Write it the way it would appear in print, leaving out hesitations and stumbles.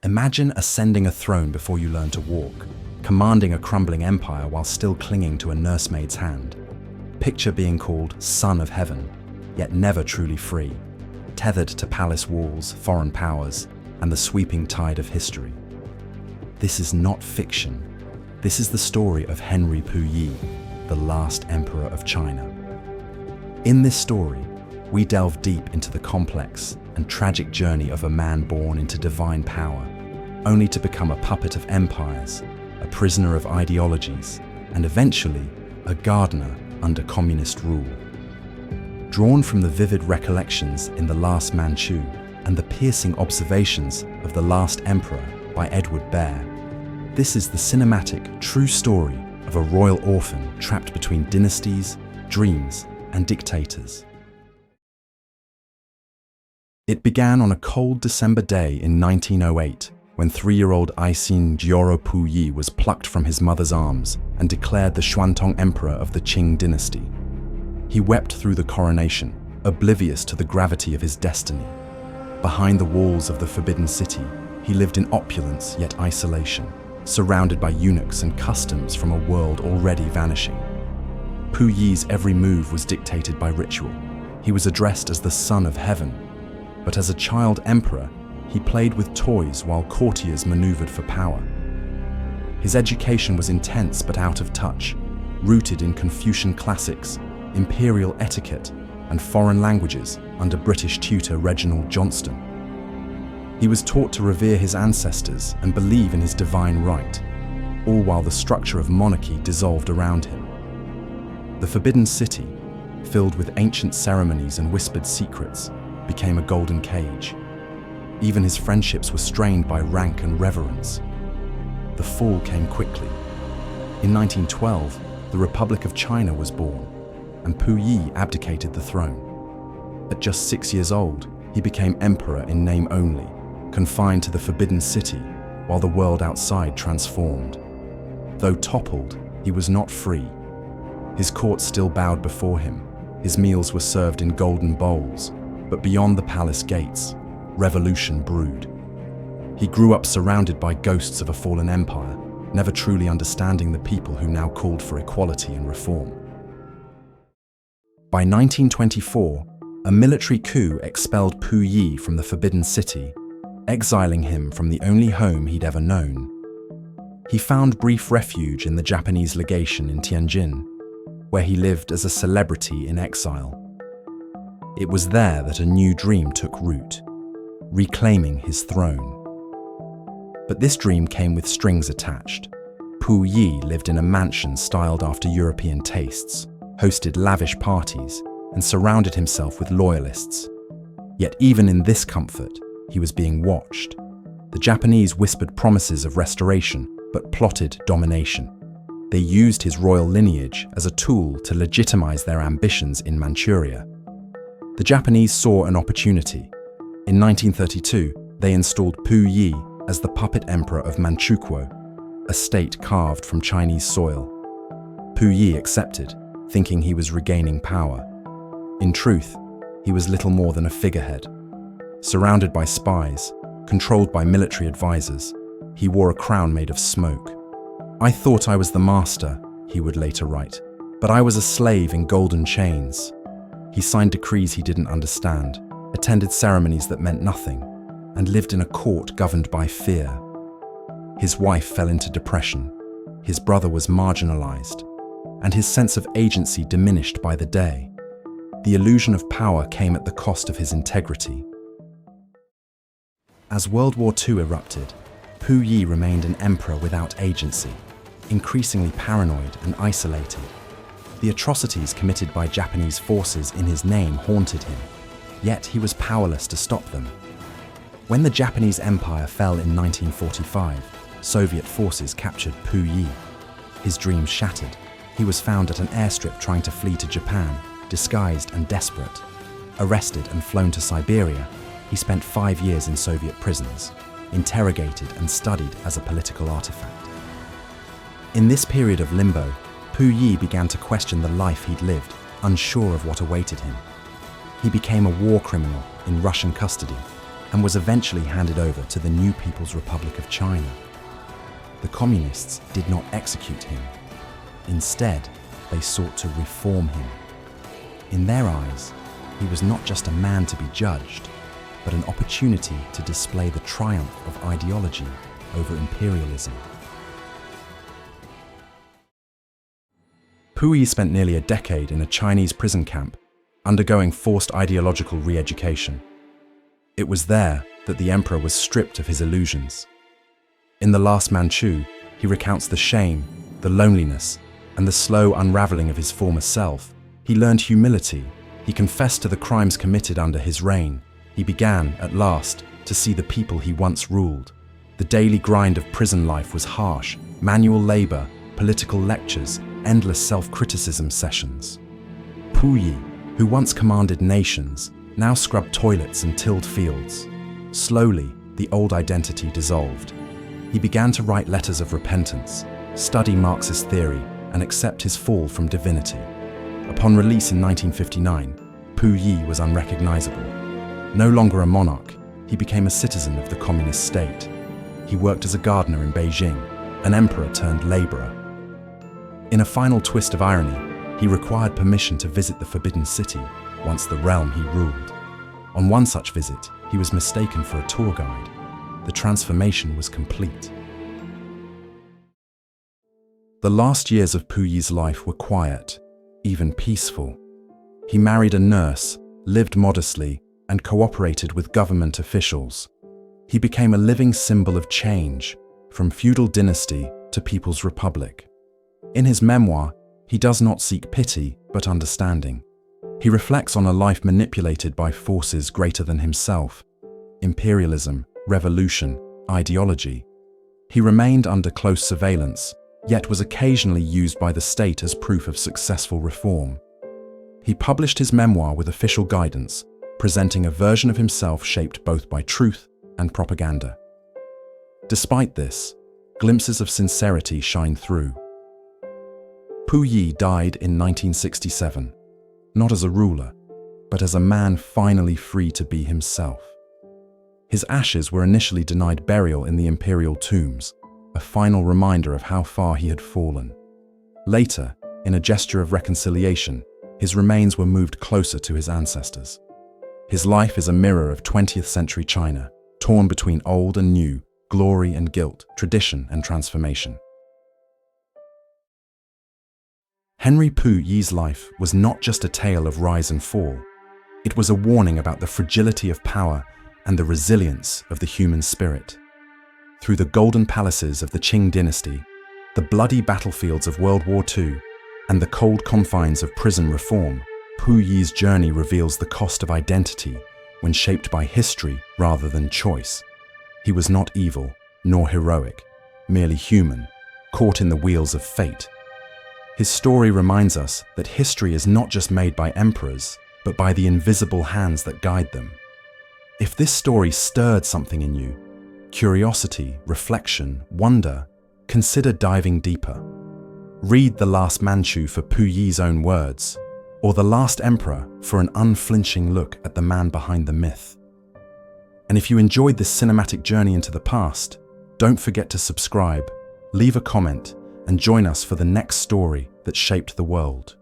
Imagine ascending a throne before you learn to walk, commanding a crumbling empire while still clinging to a nursemaid's hand. Picture being called Son of Heaven, yet never truly free, tethered to palace walls, foreign powers, and the sweeping tide of history. This is not fiction. This is the story of Henry Puyi, the last emperor of China. In this story, we delve deep into the complex and tragic journey of a man born into divine power, only to become a puppet of empires, a prisoner of ideologies, and eventually a gardener under communist rule. Drawn from the vivid recollections in The Last Manchu and the piercing observations of The Last Emperor by Edward Bear, this is the cinematic, true story of a royal orphan trapped between dynasties, dreams, and dictators. It began on a cold December day in 1908, when 3-year-old Aishin Jioro Puyi was plucked from his mother's arms and declared the Xuantong Emperor of the Qing dynasty. He wept through the coronation, oblivious to the gravity of his destiny. Behind the walls of the Forbidden City, he lived in opulence yet isolation, surrounded by eunuchs and customs from a world already vanishing. Puyi's every move was dictated by ritual. He was addressed as the Son of Heaven, but as a child emperor, he played with toys while courtiers maneuvered for power. His education was intense but out of touch, rooted in Confucian classics, imperial etiquette, and foreign languages under British tutor Reginald Johnston. He was taught to revere his ancestors and believe in his divine right, all while the structure of monarchy dissolved around him. The Forbidden City, filled with ancient ceremonies and whispered secrets, became a golden cage. Even his friendships were strained by rank and reverence. The fall came quickly. In 1912, the Republic of China was born, and Puyi abdicated the throne. At just 6 years old, he became emperor in name only, confined to the Forbidden City, while the world outside transformed. Though toppled, he was not free. His court still bowed before him. His meals were served in golden bowls, but beyond the palace gates, revolution brewed. He grew up surrounded by ghosts of a fallen empire, never truly understanding the people who now called for equality and reform. By 1924, a military coup expelled Puyi from the Forbidden City, exiling him from the only home he'd ever known. He found brief refuge in the Japanese legation in Tianjin, where he lived as a celebrity in exile. It was there that a new dream took root, reclaiming his throne. But this dream came with strings attached. Puyi lived in a mansion styled after European tastes, hosted lavish parties, and surrounded himself with loyalists. Yet even in this comfort, he was being watched. The Japanese whispered promises of restoration, but plotted domination. They used his royal lineage as a tool to legitimize their ambitions in Manchuria. The Japanese saw an opportunity. In 1932, they installed Puyi as the puppet emperor of Manchukuo, a state carved from Chinese soil. Puyi accepted, thinking he was regaining power. In truth, he was little more than a figurehead. Surrounded by spies, controlled by military advisors, he wore a crown made of smoke. "I thought I was the master," he would later write, "but I was a slave in golden chains." He signed decrees he didn't understand, attended ceremonies that meant nothing, and lived in a court governed by fear. His wife fell into depression, his brother was marginalized, and his sense of agency diminished by the day. The illusion of power came at the cost of his integrity. As World War II erupted, Puyi remained an emperor without agency, increasingly paranoid and isolated. The atrocities committed by Japanese forces in his name haunted him, yet he was powerless to stop them. When the Japanese Empire fell in 1945, Soviet forces captured Puyi. His dreams shattered. He was found at an airstrip trying to flee to Japan, disguised and desperate. Arrested and flown to Siberia, he spent 5 years in Soviet prisons, interrogated and studied as a political artifact. In this period of limbo, Puyi began to question the life he'd lived, unsure of what awaited him. He became a war criminal in Russian custody, and was eventually handed over to the new People's Republic of China. The communists did not execute him. Instead, they sought to reform him. In their eyes, he was not just a man to be judged, but an opportunity to display the triumph of ideology over imperialism. Puyi spent nearly a decade in a Chinese prison camp, undergoing forced ideological re-education. It was there that the emperor was stripped of his illusions. In The Last Manchu, he recounts the shame, the loneliness, and the slow unraveling of his former self. He learned humility. He confessed to the crimes committed under his reign. He began, at last, to see the people he once ruled. The daily grind of prison life was harsh: manual labor, political lectures, endless self-criticism sessions. Puyi, who once commanded nations, now scrubbed toilets and tilled fields. Slowly, the old identity dissolved. He began to write letters of repentance, study Marxist theory, and accept his fall from divinity. Upon release in 1959, Puyi was unrecognizable. No longer a monarch, he became a citizen of the communist state. He worked as a gardener in Beijing, an emperor turned laborer. In a final twist of irony, he required permission to visit the Forbidden City, once the realm he ruled. On one such visit, he was mistaken for a tour guide. The transformation was complete. The last years of Puyi's life were quiet, even peaceful. He married a nurse, lived modestly, and cooperated with government officials. He became a living symbol of change, from feudal dynasty to People's Republic. In his memoir, he does not seek pity, but understanding. He reflects on a life manipulated by forces greater than himself: imperialism, revolution, ideology. He remained under close surveillance, yet was occasionally used by the state as proof of successful reform. He published his memoir with official guidance, presenting a version of himself shaped both by truth and propaganda. Despite this, glimpses of sincerity shine through. Puyi died in 1967, not as a ruler, but as a man finally free to be himself. His ashes were initially denied burial in the imperial tombs, a final reminder of how far he had fallen. Later, in a gesture of reconciliation, his remains were moved closer to his ancestors. His life is a mirror of 20th-century China, torn between old and new, glory and guilt, tradition and transformation. Henry Puyi's life was not just a tale of rise and fall. It was a warning about the fragility of power and the resilience of the human spirit. Through the golden palaces of the Qing dynasty, the bloody battlefields of World War II, and the cold confines of prison reform, Puyi's journey reveals the cost of identity when shaped by history rather than choice. He was not evil, nor heroic, merely human, caught in the wheels of fate. His story reminds us that history is not just made by emperors, but by the invisible hands that guide them. If this story stirred something in you, curiosity, reflection, wonder, consider diving deeper. Read The Last Manchu for Puyi's own words, or The Last Emperor for an unflinching look at the man behind the myth. And if you enjoyed this cinematic journey into the past, don't forget to subscribe, leave a comment, and join us for the next story that shaped the world.